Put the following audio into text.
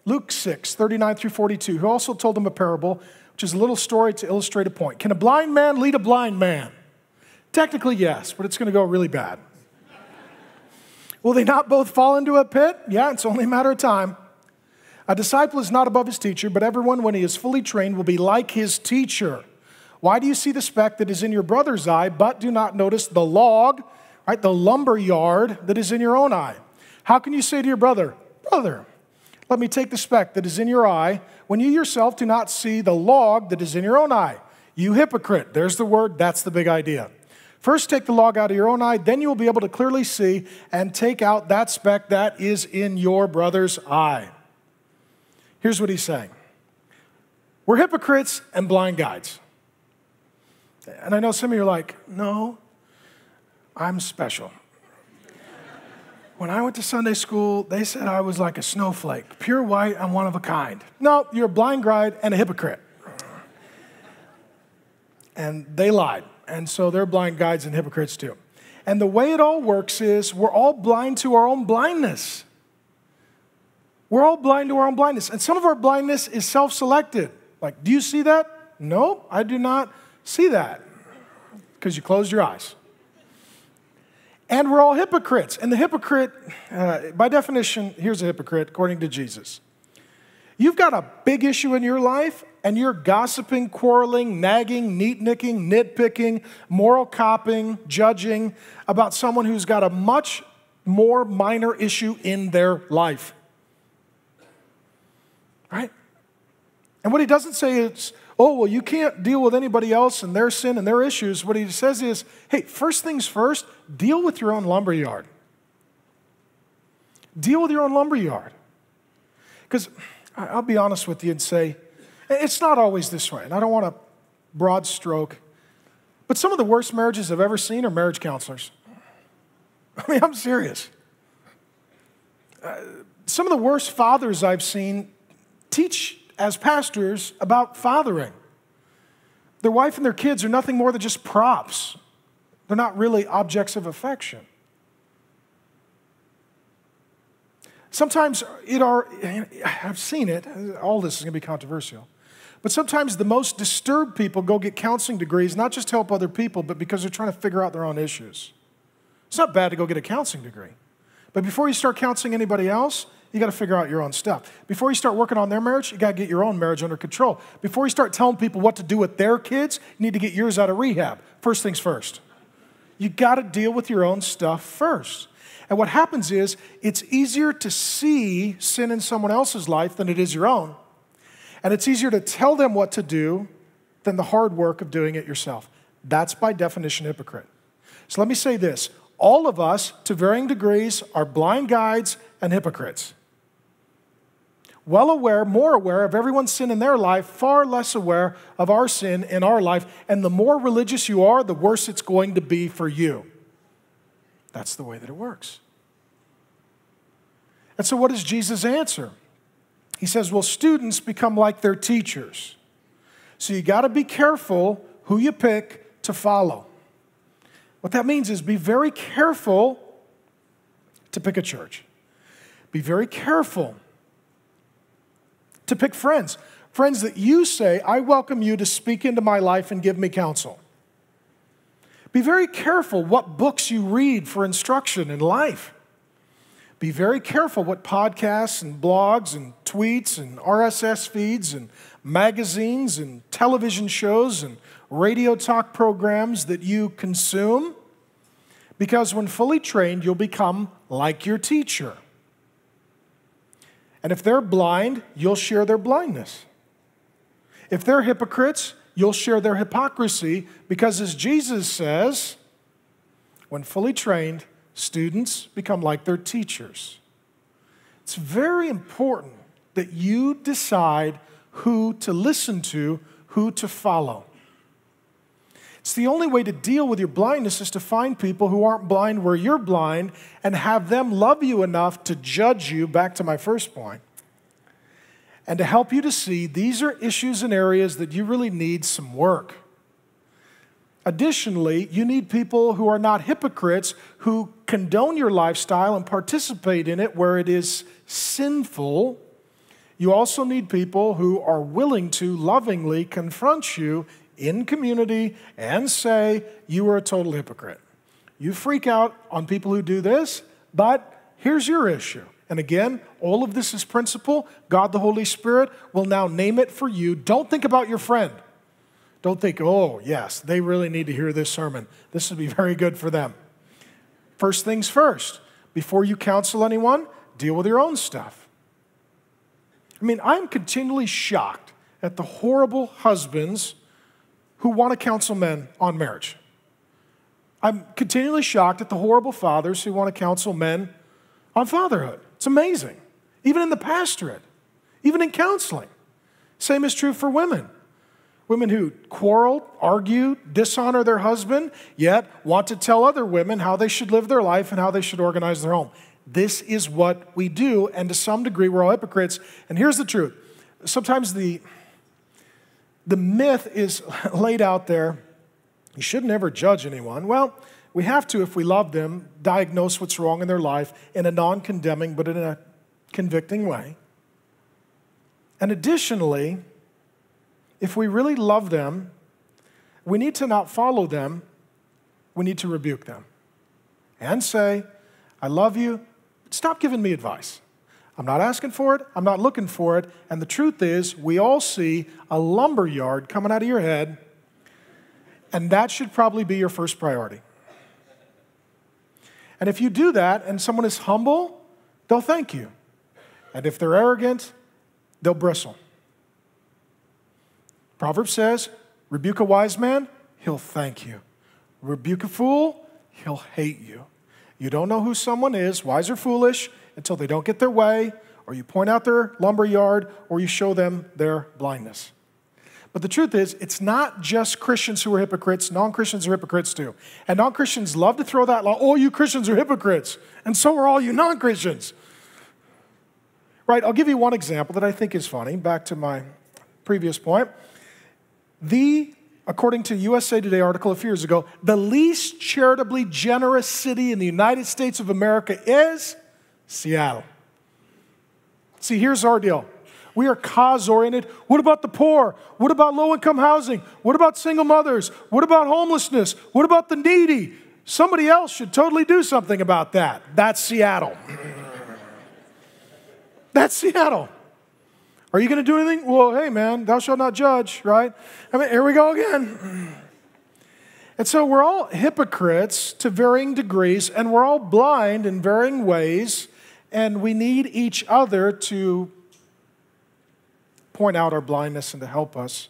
Luke 6, 39 through 42, who also told them a parable, which is a little story to illustrate a point. Can a blind man lead a blind man? Technically, yes, but it's going to go really bad. Will they not both fall into a pit? Yeah, it's only a matter of time. A disciple is not above his teacher, but everyone, when he is fully trained, will be like his teacher. Why do you see the speck that is in your brother's eye, but do not notice the log, right, the lumber yard that is in your own eye? How can you say to your brother, brother, let me take the speck that is in your eye, when you yourself do not see the log that is in your own eye? You hypocrite. There's the word. That's the big idea. First take the log out of your own eye, then you will be able to clearly see and take out that speck that is in your brother's eye. Here's what he's saying. We're hypocrites and blind guides. And I know some of you are like, no, I'm special. When I went to Sunday school, they said I was like a snowflake, pure white and one of a kind. No, you're a blind guide and a hypocrite. And they lied. And so they're blind guides and hypocrites too. And the way it all works is we're all blind to our own blindness. We're all blind to our own blindness. And some of our blindness is self-selected. Like, do you see that? No, I do not see that. Because you closed your eyes. And we're all hypocrites. And the hypocrite, by definition, here's a hypocrite according to Jesus. You've got a big issue in your life, and you're gossiping, quarreling, nagging, neat-nicking, nitpicking, moral copping, judging about someone who's got a much more minor issue in their life. Right? And what he doesn't say is, oh, well, you can't deal with anybody else and their sin and their issues. What he says is, hey, first things first, deal with your own lumberyard. Deal with your own lumberyard. Because I'll be honest with you and say, it's not always this way. And I don't want to broad stroke. But some of the worst marriages I've ever seen are marriage counselors. I mean, I'm serious. Some of the worst fathers I've seen teach as pastors about fathering. Their wife and their kids are nothing more than just props. They're not really objects of affection. Sometimes I've seen it, all this is going to be controversial, but sometimes the most disturbed people go get counseling degrees, not just to help other people, but because they're trying to figure out their own issues. It's not bad to go get a counseling degree, but before you start counseling anybody else, you got to figure out your own stuff. Before you start working on their marriage, you got to get your own marriage under control. Before you start telling people what to do with their kids, you need to get yours out of rehab. First things first. You got to deal with your own stuff first. And what happens is, it's easier to see sin in someone else's life than it is your own. And it's easier to tell them what to do than the hard work of doing it yourself. That's by definition hypocrite. So let me say this. All of us, to varying degrees, are blind guides and hypocrites. Well aware, more aware of everyone's sin in their life, far less aware of our sin in our life. And the more religious you are, the worse it's going to be for you. That's the way that it works. And so what does Jesus answer? He says, well, students become like their teachers. So you got to be careful who you pick to follow. What that means is be very careful to pick a church. Be very careful to pick friends. Friends that you say, I welcome you to speak into my life and give me counsel. Be very careful what books you read for instruction in life. Be very careful what podcasts and blogs and tweets and RSS feeds and magazines and television shows and radio talk programs that you consume, because when fully trained, you'll become like your teacher. And if they're blind, you'll share their blindness. If they're hypocrites, you'll share their hypocrisy, because as Jesus says, when fully trained, students become like their teachers. It's very important that you decide who to listen to, who to follow. It's the only way to deal with your blindness is to find people who aren't blind where you're blind and have them love you enough to judge you, back to my first point, and to help you to see these are issues and areas that you really need some work. Additionally, you need people who are not hypocrites, who condone your lifestyle and participate in it where it is sinful. You also need people who are willing to lovingly confront you in community and say, you are a total hypocrite. You freak out on people who do this, but here's your issue. And again, all of this is principle. God the Holy Spirit will now name it for you. Don't think about your friend. Don't think, oh, yes, they really need to hear this sermon. This would be very good for them. First things first, before you counsel anyone, deal with your own stuff. I mean, I'm continually shocked at the horrible husbands who want to counsel men on marriage. I'm continually shocked at the horrible fathers who want to counsel men on fatherhood. It's amazing. Even in the pastorate, even in counseling. Same is true for women. Women who quarrel, argue, dishonor their husband, yet want to tell other women how they should live their life and how they should organize their home. This is what we do, and to some degree, we're all hypocrites. And here's the truth. Sometimes the myth is laid out there, you should never judge anyone. Well, we have to, if we love them, diagnose what's wrong in their life in a non-condemning but in a convicting way. And additionally, if we really love them, we need to not follow them, we need to rebuke them and say, I love you, but stop giving me advice. I'm not asking for it, I'm not looking for it, and the truth is, we all see a lumber yard coming out of your head, and that should probably be your first priority. And if you do that and someone is humble, they'll thank you. And if they're arrogant, they'll bristle. Proverbs says, rebuke a wise man, he'll thank you. Rebuke a fool, he'll hate you. You don't know who someone is, wise or foolish, until they don't get their way, or you point out their lumber yard, or you show them their blindness. But the truth is, it's not just Christians who are hypocrites. Non-Christians are hypocrites too. And non-Christians love to throw that law, oh, you Christians are hypocrites, and so are all you non-Christians. Right, I'll give you one example that I think is funny, back to my previous point. According to USA Today article a few years ago, the least charitably generous city in the United States of America is Seattle. See, here's our deal. We are cause-oriented. What about the poor? What about low-income housing? What about single mothers? What about homelessness? What about the needy? Somebody else should totally do something about that. That's Seattle. That's Seattle. Are you going to do anything? Well, hey, man, thou shalt not judge, right? I mean, here we go again. And so we're all hypocrites to varying degrees, and we're all blind in varying ways, and we need each other to point out our blindness and to help us.